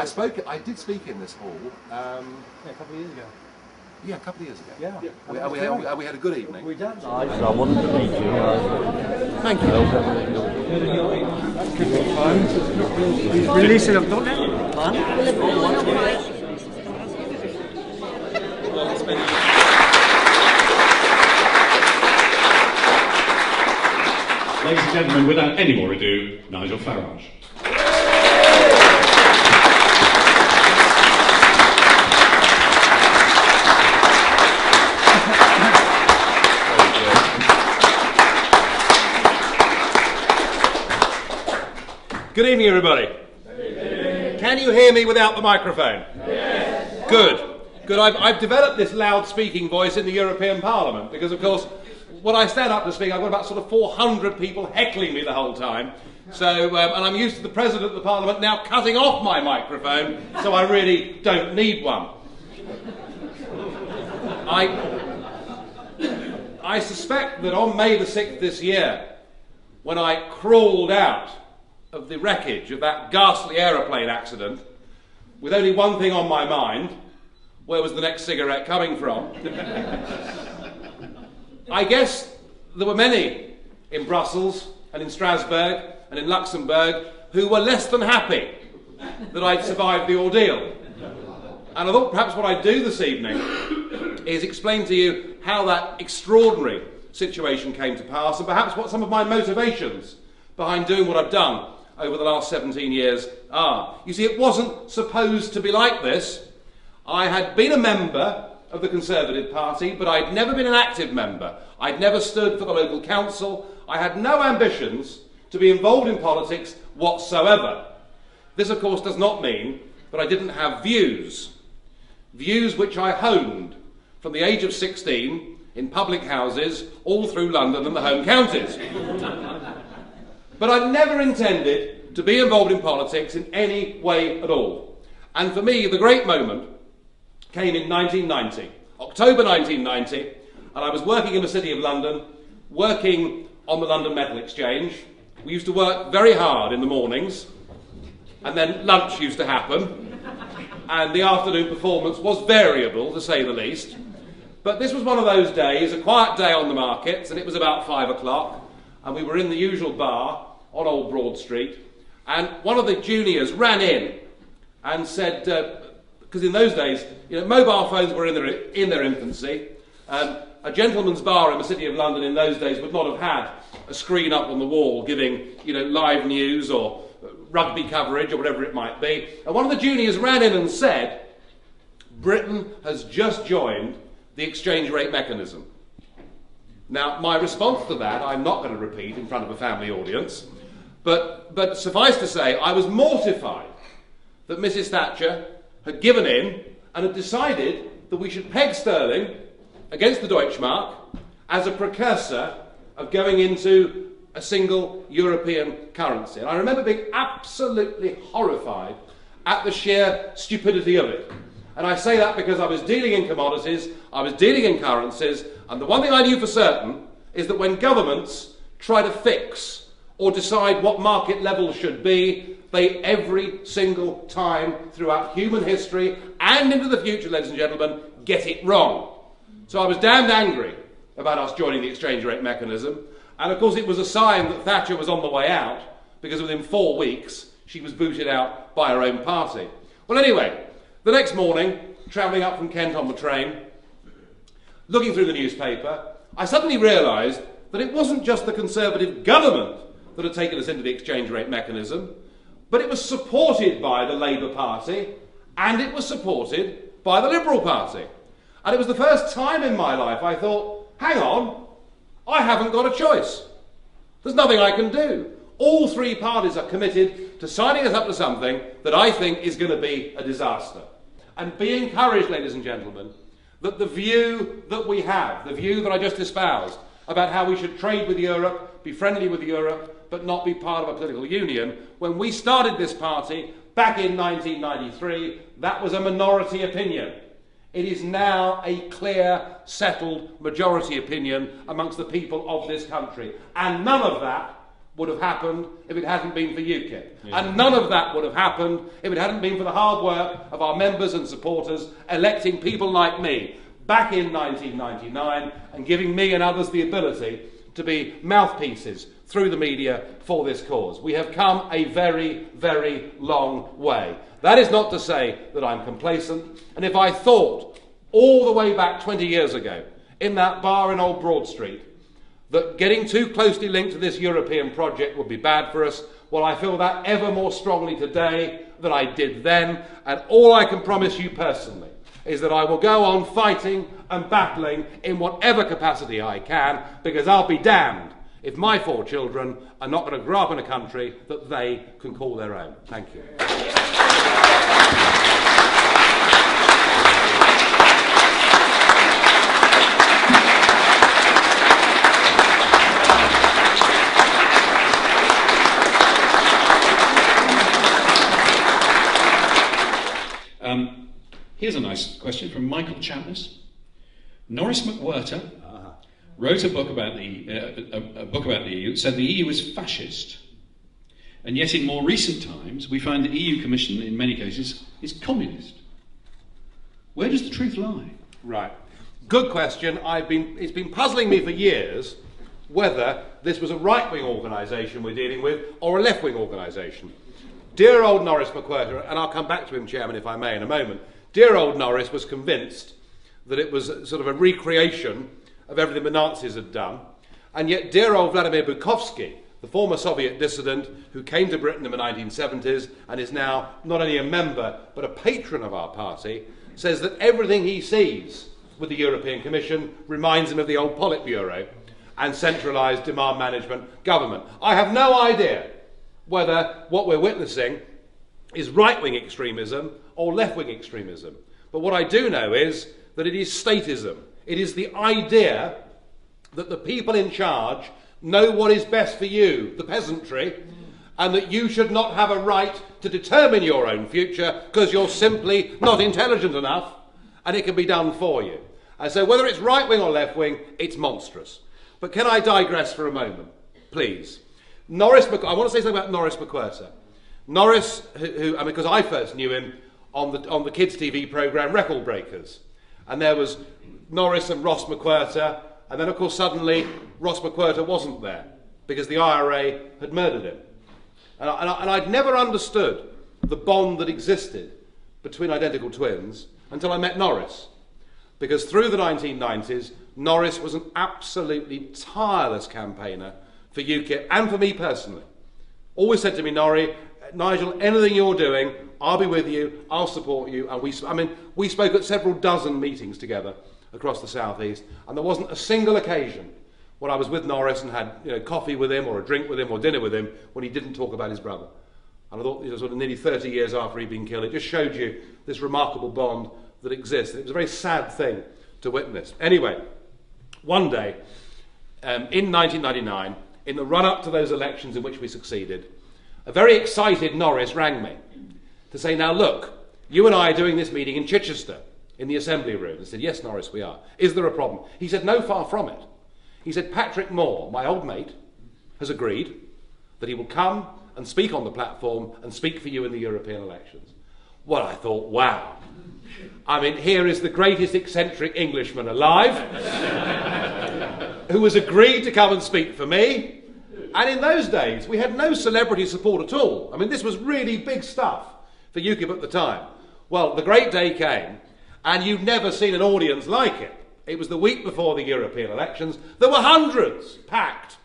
I did speak in this hall. Yeah, a couple of years ago. Yeah, a couple of years ago. Yeah. We had a good evening. We don't. I wanted to meet you. Thank you. Release it up, don't you? Ladies and gentlemen, without any more ado, Nigel Farage. Good evening, everybody. Can you hear me without the microphone? Yes. Good. I've developed this loud speaking voice in the European Parliament because, of course, when I stand up to speak, I've got about sort of 400 people heckling me the whole time. So, and I'm used to the President of the Parliament now cutting off my microphone, so I really don't need one. I suspect that on May the 6th this year, when I crawled out of the wreckage of that ghastly aeroplane accident, with only one thing on my mind: where was the next cigarette coming from? I guess there were many in Brussels and in Strasbourg and in Luxembourg who were less than happy that I'd survived the ordeal. And I thought perhaps what I'd do this evening is explain to you how that extraordinary situation came to pass, and perhaps what some of my motivations behind doing what I've done over the last 17 years are. You see, it wasn't supposed to be like this. I had been a member of the Conservative Party, but I'd never been an active member. I'd never stood for the local council. I had no ambitions to be involved in politics whatsoever. This, of course, does not mean that I didn't have views which I honed from the age of 16 in public houses all through London and the home counties. But I never intended to be involved in politics in any way at all. And for me, the great moment came in 1990, October 1990, and I was working in the City of London, working on the London Metal Exchange. We used to work very hard in the mornings, and then lunch used to happen, and the afternoon performance was variable, to say the least. But this was one of those days, a quiet day on the markets, and it was about 5 o'clock, and we were in the usual bar on Old Broad Street, and one of the juniors ran in and said, because in those days, you know, mobile phones were in their infancy. A gentleman's bar in the City of London in those days would not have had a screen up on the wall giving, you know, live news or rugby coverage or whatever it might be. And one of the juniors ran in and said, "Britain has just joined the exchange rate mechanism." Now, my response to that, I'm not going to repeat in front of a family audience, but suffice to say, I was mortified that Mrs. Thatcher had given in and had decided that we should peg sterling against the Deutschmark as a precursor of going into a single European currency. And I remember being absolutely horrified at the sheer stupidity of it. And I say that because I was dealing in commodities, I was dealing in currencies, and the one thing I knew for certain is that when governments try to fix or decide what market levels should be, they every single time throughout human history and into the future, ladies and gentlemen, get it wrong. So I was damned angry about us joining the exchange rate mechanism, and of course it was a sign that Thatcher was on the way out, because within 4 weeks she was booted out by her own party. Well, anyway, the next morning, travelling up from Kent on the train, looking through the newspaper, I suddenly realised that it wasn't just the Conservative government that had taken us into the exchange rate mechanism, but it was supported by the Labour Party and it was supported by the Liberal Party. And it was the first time in my life I thought, hang on, I haven't got a choice. There's nothing I can do. All three parties are committed to signing us up to something that I think is going to be a disaster. And be encouraged, ladies and gentlemen, that the view that we have, the view that I just espoused, about how we should trade with Europe, be friendly with Europe, but not be part of a political union, when we started this party back in 1993, that was a minority opinion. It is now a clear, settled majority opinion amongst the people of this country. And none of that would have happened if it hadn't been for UKIP. And none of that would have happened if it hadn't been for the hard work of our members and supporters electing people like me back in 1999 and giving me and others the ability to be mouthpieces through the media for this cause. We have come a very, very long way. That is not to say that I'm complacent, and if I thought all the way back 20 years ago in that bar in Old Broad Street that getting too closely linked to this European project would be bad for us, well, I feel that ever more strongly today than I did then, and all I can promise you personally is that I will go on fighting and battling in whatever capacity I can, because I'll be damned if my 4 children are not going to grow up in a country that they can call their own. Thank you. Here's a nice question from Michael Chapness. Norris McWhirter wrote a book about the EU, said the EU is fascist. And yet in more recent times, we find the EU Commission, in many cases, is communist. Where does the truth lie? Right. Good question. It's been puzzling me for years whether this was a right-wing organisation we're dealing with or a left-wing organisation. Dear old Norris McWhirter, and I'll come back to him, Chairman, if I may, in a moment, dear old Norris was convinced that it was sort of a recreation of everything the Nazis had done, and yet dear old Vladimir Bukovsky, the former Soviet dissident who came to Britain in the 1970s and is now not only a member but a patron of our party, says that everything he sees with the European Commission reminds him of the old Politburo and centralised demand management government. I have no idea whether what we're witnessing is right-wing extremism or left-wing extremism. But what I do know is that it is statism. It is the idea that the people in charge know what is best for you, the peasantry, and that you should not have a right to determine your own future because you're simply not intelligent enough and it can be done for you. And so whether it's right-wing or left-wing, it's monstrous. But can I digress for a moment, please? I want to say something about Norris McWhirter. Norris, because I first knew him on the kids' TV programme Record Breakers. And there was Norris and Ross McWhirter, and then of course suddenly Ross McWhirter wasn't there because the IRA had murdered him. And I'd never understood the bond that existed between identical twins until I met Norris. Because through the 1990s, Norris was an absolutely tireless campaigner for UKIP and for me personally. Always said to me, Nigel, anything you're doing, I'll be with you, I'll support you. And we spoke at several dozen meetings together across the southeast, and there wasn't a single occasion when I was with Norris and had coffee with him or a drink with him or dinner with him when he didn't talk about his brother. And I thought, sort of nearly 30 years after he'd been killed, it just showed you this remarkable bond that exists. It was a very sad thing to witness. Anyway, one day, in 1999, in the run-up to those elections in which we succeeded, a very excited Norris rang me to say, now look, you and I are doing this meeting in Chichester, in the Assembly room. I said, yes, Norris, we are. Is there a problem? He said, no, far from it. He said, Patrick Moore, my old mate, has agreed that he will come and speak on the platform and speak for you in the European elections. Well, I thought, wow. Here is the greatest eccentric Englishman alive who has agreed to come and speak for me. And in those days, we had no celebrity support at all. This was really big stuff for UKIP at the time. Well, the great day came, and you've never seen an audience like it. It was the week before the European elections. There were hundreds packed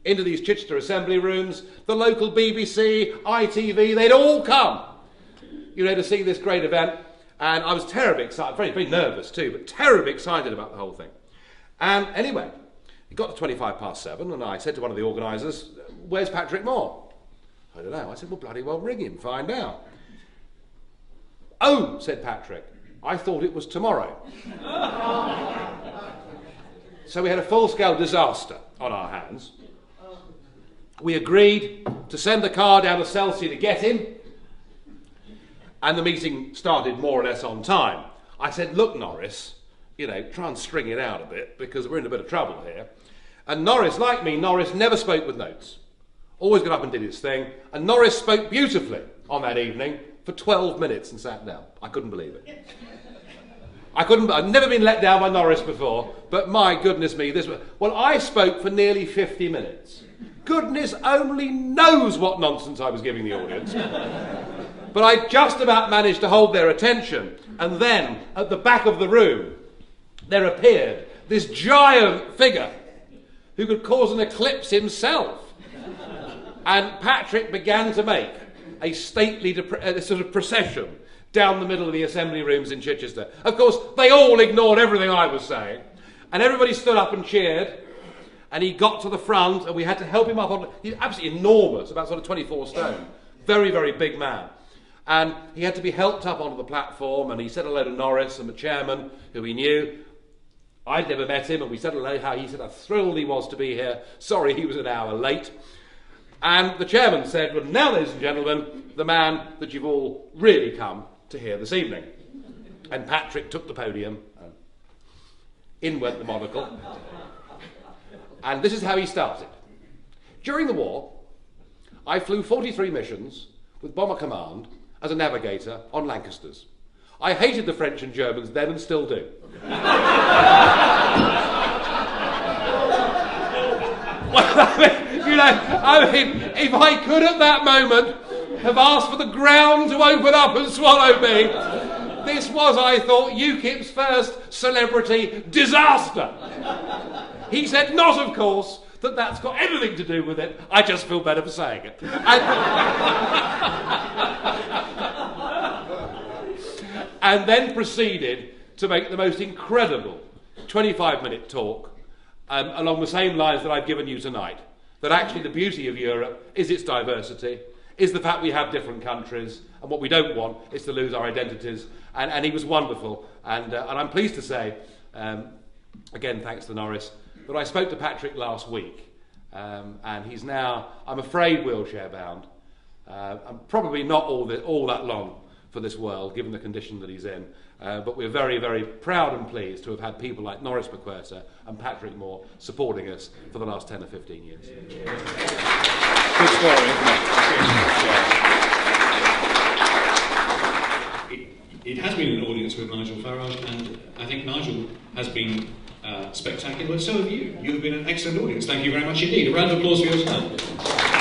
into these Chichester Assembly rooms. The local BBC, ITV, they'd all come, to see this great event. And I was terribly excited, very, very nervous too, but terribly excited about the whole thing. And anyway, it got to 7:25, and I said to one of the organisers, where's Patrick Moore? I don't know. I said, well, bloody well, ring him, find out. Oh, said Patrick, I thought it was tomorrow. So we had a full-scale disaster on our hands. We agreed to send the car down to Chelsea to get him, and the meeting started more or less on time. I said, look, Norris, try and string it out a bit because we're in a bit of trouble here. And Norris, like me, Norris never spoke with notes. always got up and did his thing, and Norris spoke beautifully on that evening for 12 minutes and sat down. I couldn't believe it. I'd never been let down by Norris before, but my goodness me, well, I spoke for nearly 50 minutes. Goodness only knows what nonsense I was giving the audience. But I just about managed to hold their attention, and then, at the back of the room, there appeared this giant figure who could cause an eclipse himself. And Patrick began to make a stately sort of procession down the middle of the assembly rooms in Chichester. Of course, they all ignored everything I was saying, and everybody stood up and cheered, and he got to the front, and we had to help him up on... He's absolutely enormous, about sort of 24 stone. Very, very big man. And he had to be helped up onto the platform, and he said hello to Norris and the chairman, who he knew. I'd never met him, and we said hello, how he said how thrilled he was to be here. Sorry he was an hour late. And the chairman said, well, now, ladies and gentlemen, the man that you've all really come to hear this evening. And Patrick took the podium, in went the monocle, and this is how he started. During the war, I flew 43 missions with Bomber Command as a navigator on Lancasters. I hated the French and Germans then and still do. If I could at that moment have asked for the ground to open up and swallow me, this was, I thought, UKIP's first celebrity disaster. He said, not, of course, that that's got anything to do with it. I just feel better for saying it. And then proceeded to make the most incredible 25-minute talk along the same lines that I've given you tonight. That actually the beauty of Europe is its diversity, is the fact we have different countries, and what we don't want is to lose our identities. And he was wonderful. And I'm pleased to say, again, thanks to Norris, that I spoke to Patrick last week, and he's now, I'm afraid, wheelchair-bound. And probably not all that long for this world, given the condition that he's in. But we're very, very proud and pleased to have had people like Norris McWhirter and Patrick Moore supporting us for the last 10 or 15 years. Good story, isn't it? It has been an audience with Nigel Farage, and I think Nigel has been spectacular, but so have you. You have been an excellent audience. Thank you very much indeed. A round of applause for yourself.